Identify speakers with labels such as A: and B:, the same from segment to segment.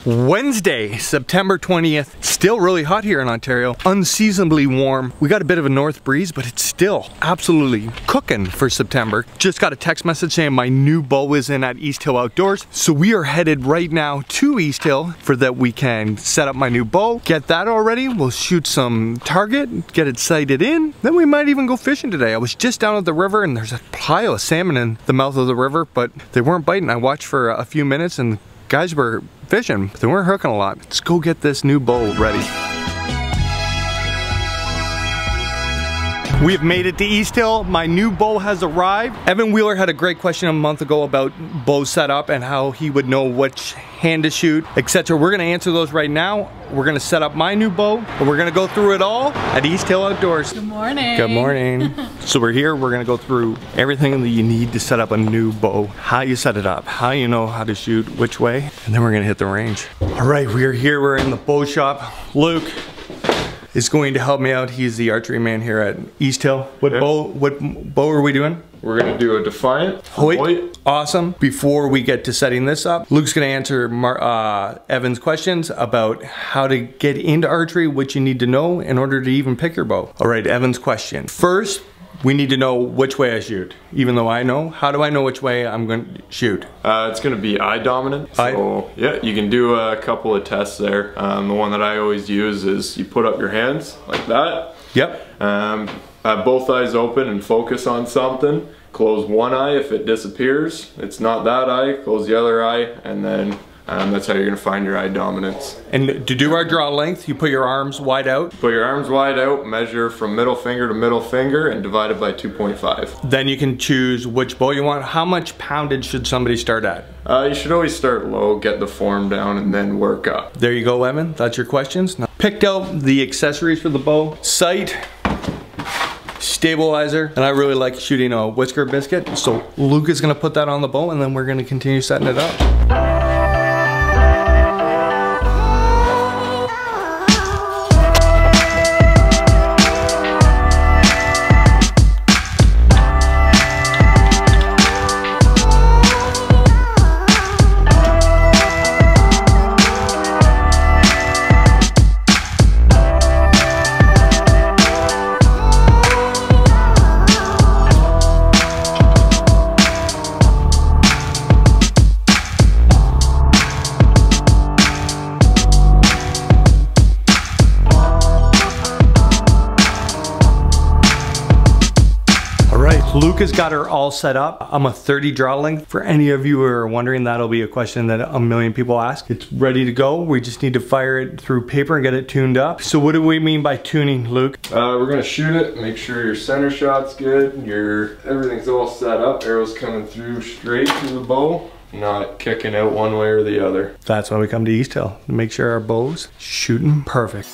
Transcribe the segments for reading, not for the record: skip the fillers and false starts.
A: Wednesday, September 20th. Still really hot here in Ontario. Unseasonably warm. We got a bit of a north breeze, but it's still absolutely cooking for September. Just got a text message saying my new bow is in at Easthill Outdoors. So we are headed right now to Easthill for that we can set up my new bow. Get that all ready. We'll shoot some target, get it sighted in. Then we might even go fishing today. I was just down at the river and there's a pile of salmon in the mouth of the river, but they weren't biting. I watched for a few minutes and guys were fishing, but they weren't hooking a lot. Let's go get this new bow ready. We have made it to Easthill. My new bow has arrived. Evan Wheeler had a great question a month ago about bow setup and how he would know which hand to shoot, etc. We're gonna answer those right now. We're gonna set up my new bow and we're gonna go through it all at Easthill Outdoors.
B: Good morning.
A: Good morning. So we're here, we're gonna go through everything that you need to set up a new bow, how you set it up, how you know how to shoot, which way, and then we're gonna hit the range. All right, we're here, we're in the bow shop. Luke is going to help me out. He's the archery man here at Easthill. What bow are we doing?
C: We're gonna do a Defiant.
A: HOYT. Awesome. Before we get to setting this up, Luke's gonna answer Evan's questions about how to get into archery, what you need to know in order to even pick your bow. All right, Evan's question. First, we need to know which way I shoot. Even though I know, how do I know which way I'm going to shoot?
C: It's going to be eye dominant. So yeah, you can do a couple of tests there. The one that I always use is you put up your hands like that.
A: Yep.
C: Have both eyes open and focus on something. Close one eye if it disappears. It's not that eye, close the other eye, and then that's how you're gonna find your eye dominance.
A: And to do our draw length, you put your arms wide out.
C: Put your arms wide out, measure from middle finger to middle finger, and divide it by 2.5.
A: Then you can choose which bow you want. How much poundage should somebody start at?
C: You should always start low, get the form down, and then work up.
A: There you go, Evan. That's your questions. Now, picked out the accessories for the bow. Sight, stabilizer, and I really like shooting a whisker biscuit. So Luke is gonna put that on the bow, and then we're gonna continue setting it up. Luke has got her all set up. I'm a 30 draw length. For any of you who are wondering, that'll be a question that a million people ask. It's ready to go. We just need to fire it through paper and get it tuned up. So what do we mean by tuning, Luke?
C: We're gonna shoot it, make sure your center shot's good, everything's all set up, arrows coming through straight to the bow, not kicking out one way or the other.
A: That's why we come to Easthill, to make sure our bow's shooting perfect.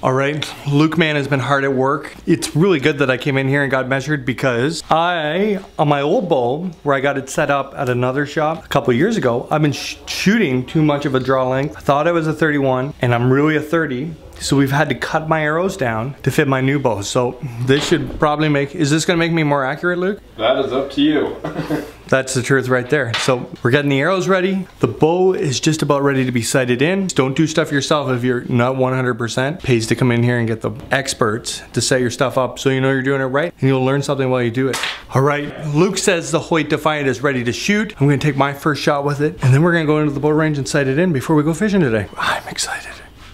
A: All right, Luke man has been hard at work. It's really good that I came in here and got measured because on my old bow, where I got it set up at another shop a couple of years ago, I've been shooting too much of a draw length. I thought I was a 31 and I'm really a 30. So we've had to cut my arrows down to fit my new bow. So this should probably is this gonna make me more accurate, Luke?
C: That is up to you.
A: That's the truth right there. So we're getting the arrows ready. The bow is just about ready to be sighted in. Don't do stuff yourself if you're not 100%. Pays to come in here and get the experts to set your stuff up so you know you're doing it right and you'll learn something while you do it. All right, Luke says the HOYT Defiant is ready to shoot. I'm gonna take my first shot with it and then we're gonna go into the bow range and sight it in before we go fishing today. I'm excited.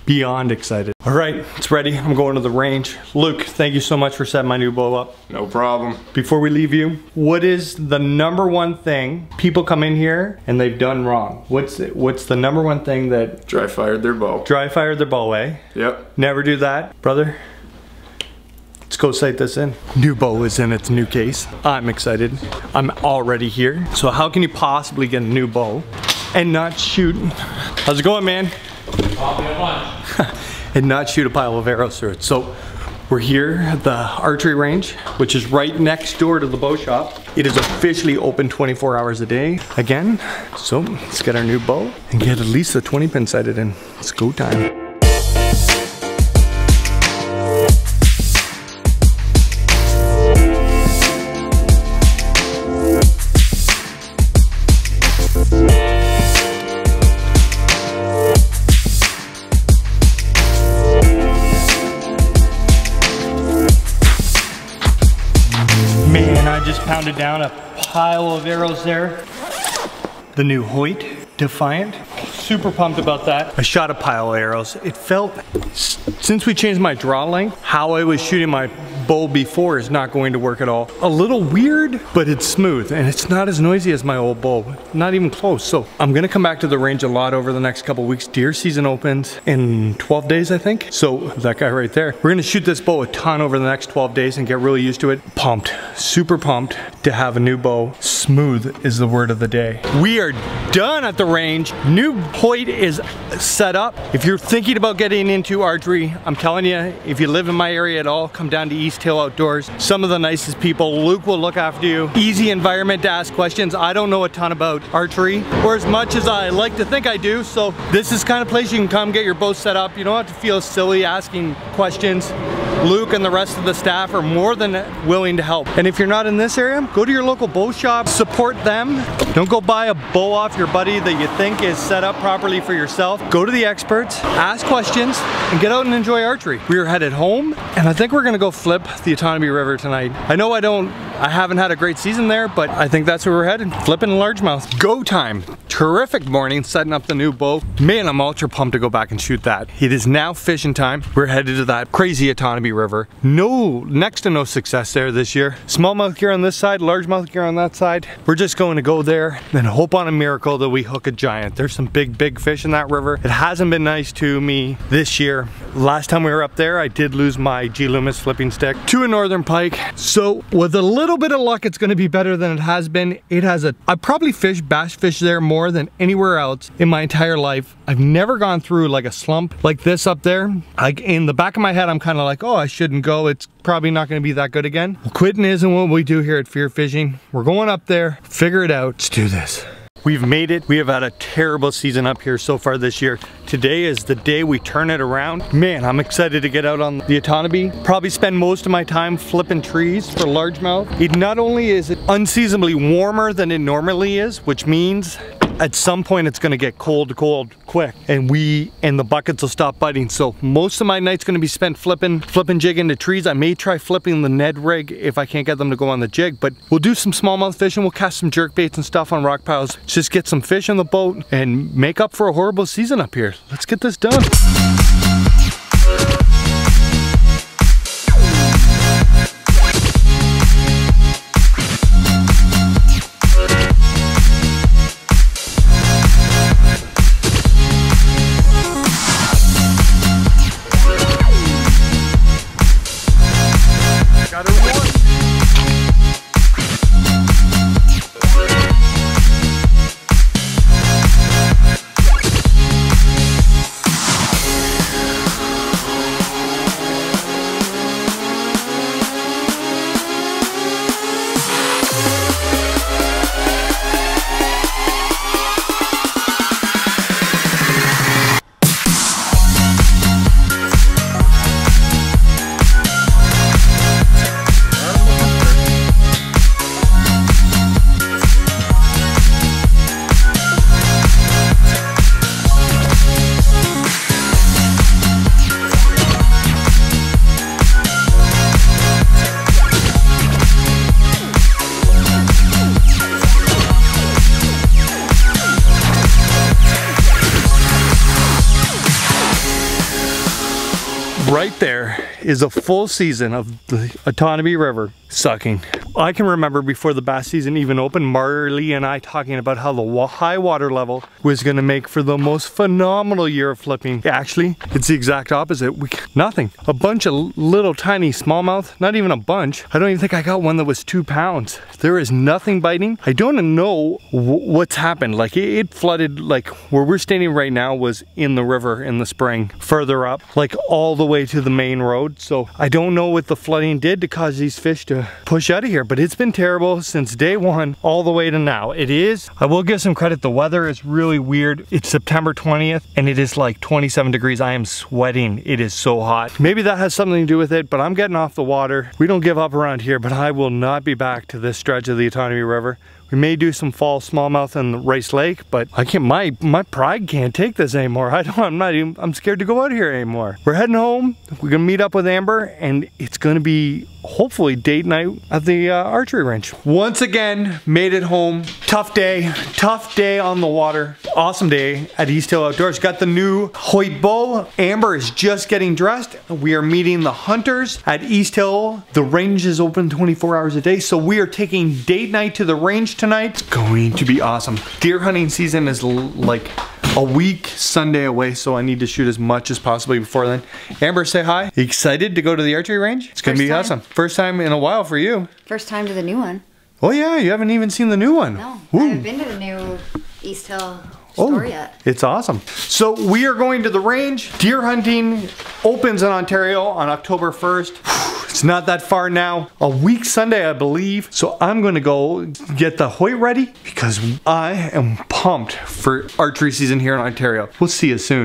A: Beyond excited. All right, it's ready. I'm going to the range. Luke, thank you so much for setting my new bow up.
C: No problem.
A: Before we leave you, what is the number one thing people come in here and they've done wrong? What's the number one thing that...
C: Dry fired their bow.
A: Dry fired their bow, eh?
C: Yep.
A: Never do that, brother. Let's go sight this in. New bow is in its new case. I'm excited. I'm already here. So how can you possibly get a new bow and not shoot? How's it going, man? And not shoot a pile of arrows through it. So we're here at the archery range, which is right next door to the bow shop. It is officially open 24 hours a day again. So let's get our new bow and get at least the 20 pin sighted in. It's go time. pounded down a pile of arrows there. The new HOYT Defiant. Super pumped about that. I shot a pile of arrows. It felt, since we changed my draw length, how I was shooting my bow before is not going to work at all. A little weird, but it's smooth and it's not as noisy as my old bow. Not even close. So I'm gonna come back to the range a lot over the next couple weeks. Deer season opens in 12 days, I think. So that guy right there. We're gonna shoot this bow a ton over the next 12 days and get really used to it. Pumped, super pumped to have a new bow. Smooth is the word of the day. We are done at the range. New HOYT is set up. If you're thinking about getting into archery, I'm telling you, if you live in my area at all, come down to Easthill Outdoors. Some of the nicest people. Luke will look after you. Easy environment to ask questions. I don't know a ton about archery, or as much as I like to think I do, so this is the kind of place you can come get your bow set up. You don't have to feel silly asking questions. Luke and the rest of the staff are more than willing to help. And if you're not in this area, go to your local bow shop, support them. Don't go buy a bow off your buddy that you think is set up properly for yourself. Go to the experts, ask questions, and get out and enjoy archery. We are headed home, and I think we're gonna go flip the Otonabee River tonight. I know I haven't had a great season there, but I think that's where we're headed, flipping largemouth. Go time. Terrific morning setting up the new bow. Man, I'm ultra pumped to go back and shoot that. It is now fishing time. We're headed to that crazy Otonabee River. Next to no success there this year. Smallmouth gear on this side, largemouth gear on that side. We're just going to go there and hope on a miracle that we hook a giant. There's some big fish in that river. It hasn't been nice to me this year. Last time we were up there, I did lose my G Loomis flipping stick to a northern pike. So with a little bit of luck, it's gonna be better than it has been. I probably fished bass fish there more than anywhere else in my entire life. I've never gone through like a slump like this up there. Like in the back of my head, I'm kind of like, oh, I shouldn't go. It's probably not gonna be that good again. Well, quitting isn't what we do here at Fear Fishing. We're going up there, figure it out. Let's do this. We've made it. We have had a terrible season up here so far this year. Today is the day we turn it around. Man, I'm excited to get out on the Otonabee. Probably spend most of my time flipping trees for largemouth. It not only is it unseasonably warmer than it normally is, which means at some point it's gonna get cold quick, and the buckets will stop biting. So most of my night's gonna be spent flipping jig into trees. I may try flipping the Ned rig if I can't get them to go on the jig, but we'll do some smallmouth fishing. We'll cast some jerk baits and stuff on rock piles. Just get some fish on the boat and make up for a horrible season up here. Let's get this done. Right there is a full season of the Otonabee River sucking. I can remember before the bass season even opened, Marley and I talking about how the high water level was gonna make for the most phenomenal year of flipping. Actually, it's the exact opposite. Nothing. A bunch of little tiny smallmouth, not even a bunch. I don't even think I got one that was 2 pounds. There is nothing biting. I don't know what's happened. Like it flooded, like where we're standing right now was in the river in the spring, further up, like all the way to the main road. So I don't know what the flooding did to cause these fish to push out of here, but it's been terrible since day one all the way to now. It is, I will give some credit, the weather is really weird. It's September 20th and it is like 27 degrees. I am sweating. It is so hot. Maybe that has something to do with it, but I'm getting off the water. We don't give up around here, but I will not be back to this stretch of the Otonabee River. We may do some fall smallmouth in Rice Lake, but I can't, my pride can't take this anymore. I'm scared to go out here anymore. We're heading home. We're gonna meet up with Amber and it's gonna be hopefully date night at the archery range. Once again, made it home. Tough day on the water. Awesome day at Easthill Outdoors. Got the new HOYT bow. Amber is just getting dressed. We are meeting the hunters at Easthill. The range is open 24 hours a day, so we are taking date night to the range tonight. It's going to be awesome. Deer hunting season is like a week Sunday away, so I need to shoot as much as possibly before then. Amber, say hi. Excited to go to the archery range? It's gonna be awesome. First time in a while for you.
B: First time to the new one.
A: Oh yeah, you haven't even seen the new one.
B: No,
A: Ooh.
B: I haven't been to the new Easthill store yet.
A: It's awesome. So we are going to the range. Deer hunting opens in Ontario on October 1st. It's not that far now. A week Sunday, I believe. So I'm gonna go get the HOYT ready because I am pumped for archery season here in Ontario. We'll see you soon.